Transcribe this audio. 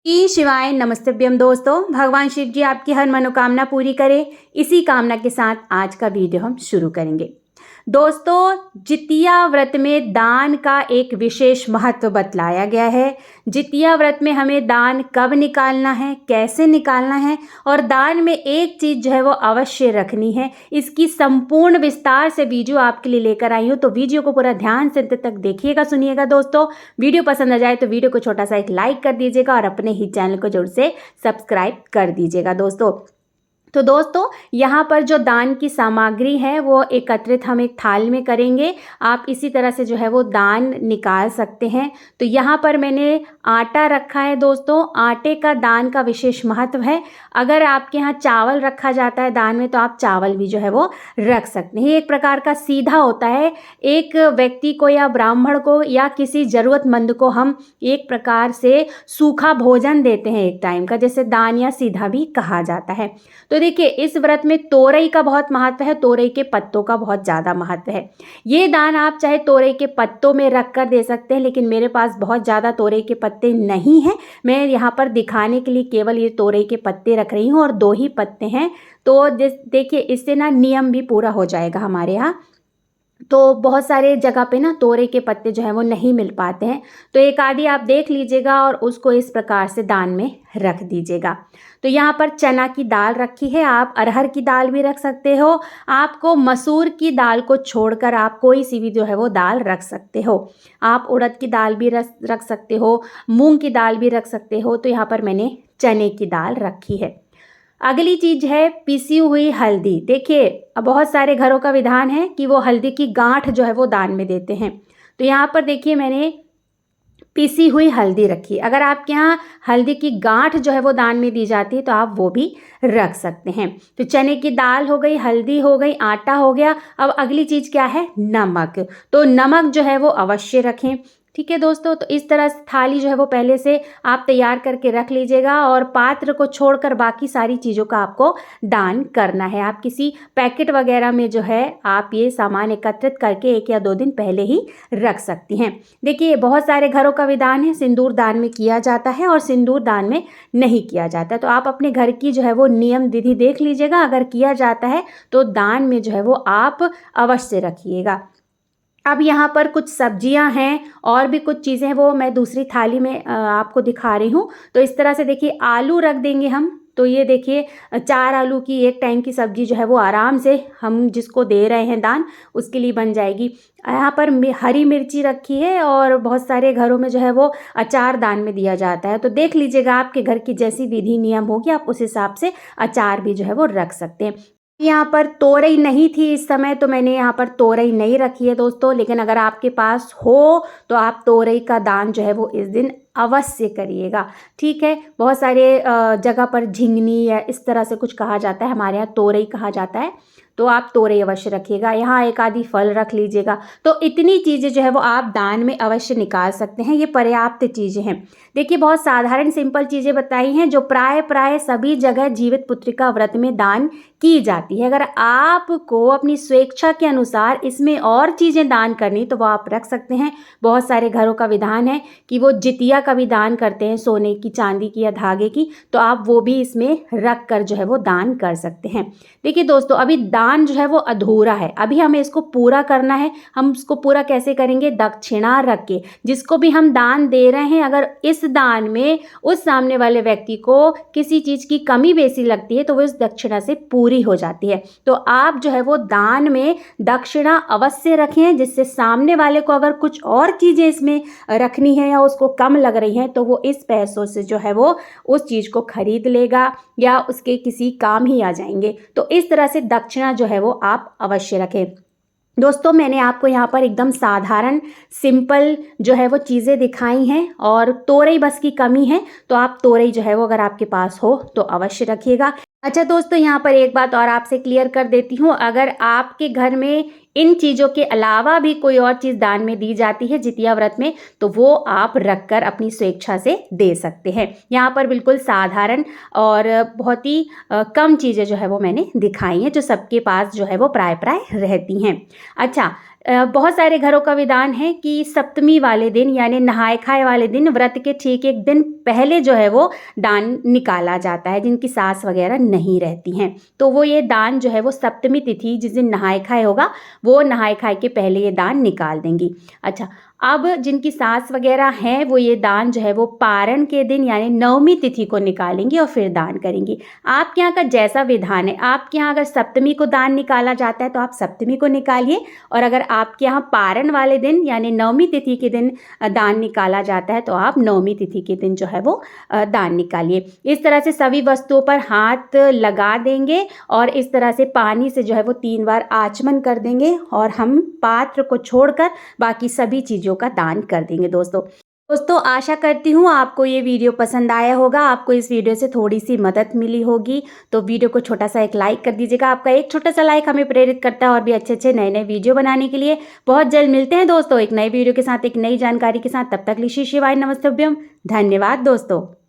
ई शिवाय नमस्तभ्यम दोस्तों। भगवान शिव जी आपकी हर मनोकामना पूरी करे, इसी कामना के साथ आज का वीडियो हम शुरू करेंगे। दोस्तों, जितिया व्रत में दान का एक विशेष महत्व बतलाया गया है। जितिया व्रत में हमें दान कब निकालना है, कैसे निकालना है और दान में एक चीज़ जो है वो अवश्य रखनी है। इसकी संपूर्ण विस्तार से वीडियो आपके लिए लेकर आई हूँ, तो वीडियो को पूरा ध्यान से अंत तक देखिएगा, सुनिएगा। दोस्तों, वीडियो पसंद आ जाए तो वीडियो को छोटा सा एक लाइक कर दीजिएगा और अपने ही चैनल को जरूर से सब्सक्राइब कर दीजिएगा। दोस्तों यहाँ पर जो दान की सामग्री है वो एकत्रित हम एक थाल में करेंगे। आप इसी तरह से जो है वो दान निकाल सकते हैं। तो यहाँ पर मैंने आटा रखा है। दोस्तों, आटे का दान का विशेष महत्व है। अगर आपके यहाँ चावल रखा जाता है दान में तो आप चावल भी जो है वो रख सकते हैं। ये एक प्रकार का सीधा होता है। एक व्यक्ति को या ब्राह्मण को या किसी ज़रूरतमंद को हम एक प्रकार से सूखा भोजन देते हैं एक टाइम का, जैसे दान या सीधा भी कहा जाता है। तो देखिए, इस व्रत में तोरई का बहुत महत्व है, तोरई के पत्तों का बहुत ज़्यादा महत्व है। ये दान आप चाहे तोरई के पत्तों में रख कर दे सकते हैं, लेकिन मेरे पास बहुत ज़्यादा तोरई के पत्ते नहीं हैं। मैं यहाँ पर दिखाने के लिए केवल ये तोरई के पत्ते रख रही हूँ और 2 ही पत्ते हैं। तो देखिए, इससे ना नियम भी पूरा हो जाएगा हमारे यहाँ। तो बहुत सारे जगह पे ना तोरई के पत्ते जो है वो नहीं मिल पाते हैं, तो एक आधी आप देख लीजिएगा और उसको इस प्रकार से दान में रख दीजिएगा। तो यहाँ पर चना की दाल रखी है, आप अरहर की दाल भी रख सकते हो। आपको मसूर की दाल को छोड़कर आप कोई सी भी जो है वो दाल रख सकते हो। आप उड़द की दाल भी रख सकते हो, मूंग की दाल भी रख सकते हो। तो यहाँ पर मैंने चने की दाल रखी है। अगली चीज़ है पिसी हुई हल्दी। देखिए, अब बहुत सारे घरों का विधान है कि वो हल्दी की गांठ जो है वो दान में देते हैं। तो यहाँ पर देखिए, मैंने पिसी हुई हल्दी रखी। अगर आपके यहाँ हल्दी की गांठ जो है वो दान में दी जाती है तो आप वो भी रख सकते हैं। तो चने की दाल हो गई, हल्दी हो गई, आटा हो गया। अब अगली चीज़ क्या है? नमक। तो नमक जो है वो अवश्य रखें। ठीक है दोस्तों, तो इस तरह से थाली जो है वो पहले से आप तैयार करके रख लीजिएगा और पात्र को छोड़कर बाकी सारी चीज़ों का आपको दान करना है। आप किसी पैकेट वगैरह में जो है आप ये सामान एकत्रित करके 1 या 2 दिन पहले ही रख सकती हैं। देखिए, बहुत सारे घरों का विधान है, सिंदूर दान में किया जाता है और सिंदूर दान में नहीं किया जाता। तो आप अपने घर की जो है वो नियम विधि देख लीजिएगा। अगर किया जाता है तो दान में जो है वो आप अवश्य रखिएगा। अब यहाँ पर कुछ सब्जियां हैं और भी कुछ चीज़ें हैं, वो मैं दूसरी थाली में आपको दिखा रही हूँ। तो इस तरह से देखिए, आलू रख देंगे हम। तो ये देखिए, 4 आलू की एक टाइम की सब्जी जो है वो आराम से हम जिसको दे रहे हैं दान, उसके लिए बन जाएगी। यहाँ पर हरी मिर्ची रखी है और बहुत सारे घरों में जो है वो अचार दान में दिया जाता है। तो देख लीजिएगा, आपके घर की जैसी विधि नियम होगी आप उस हिसाब से अचार भी जो है वो रख सकते हैं। यहाँ पर तोरई नहीं थी इस समय, तो मैंने यहाँ पर तोरई नहीं रखी है दोस्तों। लेकिन अगर आपके पास हो तो आप तोरई का दान जो है वो इस दिन अवश्य करिएगा। ठीक है, बहुत सारे जगह पर झिंगनी या इस तरह से कुछ कहा जाता है, हमारे यहाँ तोरई कहा जाता है। तो आप तोरई अवश्य रखिएगा। यहाँ एक आधी फल रख लीजिएगा। तो इतनी चीज़ें जो है वो आप दान में अवश्य निकाल सकते हैं। ये पर्याप्त चीज़ें हैं। देखिए, बहुत साधारण सिंपल चीज़ें बताई हैं जो प्राय सभी जगह जीवित पुत्रिका व्रत में दान की जाती है। अगर आपको अपनी स्वेच्छा के अनुसार इसमें और चीज़ें दान करनी तो वो आप रख सकते हैं। बहुत सारे घरों का विधान है कि वो जितिया का भी दान करते हैं, सोने की, चांदी की या धागे की। तो आप वो भी इसमें रख कर जो है वो दान कर सकते हैं। देखिए दोस्तों, अभी दान जो है वो अधूरा है, अभी हमें इसको पूरा करना है। हम इसको पूरा कैसे करेंगे? दक्षिणा रख के। जिसको भी हम दान दे रहे हैं, अगर इस दान में उस सामने वाले व्यक्ति को किसी चीज़ की कमी बेसी लगती है तो वो इस दक्षिणा से पूरी हो जाती है। तो आप जो है वो दान में दक्षिणा अवश्य रखें, जिससे सामने वाले को अगर कुछ और चीज़ें इसमें रखनी है या उसको कम लग रही हैं तो वो इस पैसों से जो है वो उस चीज़ को खरीद लेगा या उसके किसी काम ही आ जाएंगे। तो इस तरह से दक्षिणा जो है वो आप अवश्य रखें। दोस्तों, मैंने आपको यहाँ पर एकदम साधारण सिंपल जो है वो चीज़ें दिखाई हैं और तोरई बस की कमी है, तो आप तोरई जो है वो अगर आपके पास हो तो अवश्य रखिएगा। अच्छा दोस्तों, यहाँ पर एक बात और आपसे क्लियर कर देती हूँ। अगर आपके घर में इन चीज़ों के अलावा भी कोई और चीज़ दान में दी जाती है जितिया व्रत में, तो वो आप रखकर अपनी स्वेच्छा से दे सकते हैं। यहाँ पर बिल्कुल साधारण और बहुत ही कम चीज़ें जो है वो मैंने दिखाई हैं, जो सबके पास जो है वो प्राय रहती हैं। अच्छा, बहुत सारे घरों का विधान है कि सप्तमी वाले दिन यानी नहाय खाए वाले दिन व्रत के ठीक एक दिन पहले जो है वो दान निकाला जाता है, जिनकी सास वगैरह नहीं रहती हैं, तो वो ये दान जो है वो सप्तमी तिथि जिस दिन नहाय खाए होगा वो नहाय खाए के पहले ये दान निकाल देंगी। अच्छा, अब जिनकी सास वगैरह हैं वो ये दान जो है वो पारण के दिन यानी नवमी तिथि को निकालेंगी और फिर दान करेंगी। आपके यहाँ का जैसा विधान है, आपके यहाँ अगर सप्तमी को दान निकाला जाता है तो आप सप्तमी को निकालिए, और अगर आपके यहाँ पारण वाले दिन यानी नवमी तिथि के दिन दान निकाला जाता है तो आप नवमी तिथि के दिन जो है वो दान निकालिए। इस तरह से सभी वस्तुओं पर हाथ लगा देंगे और इस तरह से पानी से जो है वो 3 बार आचमन कर देंगे और हम पात्र को छोड़कर बाकी सभी चीज़ों का दान कर देंगे। दोस्तों आशा करती हूँ आपको ये वीडियो पसंद आया होगा, आपको इस वीडियो से थोड़ी सी मदद मिली होगी, तो वीडियो को छोटा सा एक लाइक कर दीजिएगा। आपका एक छोटा सा लाइक हमें प्रेरित करता है और भी अच्छे नए वीडियो बनाने के लिए। बहुत जल्द मिलते हैं दोस्तों एक नए वीडियो के साथ, एक नई जानकारी के साथ। तब तक लिए शिवाय नमस्तभ्यम। धन्यवाद दोस्तों।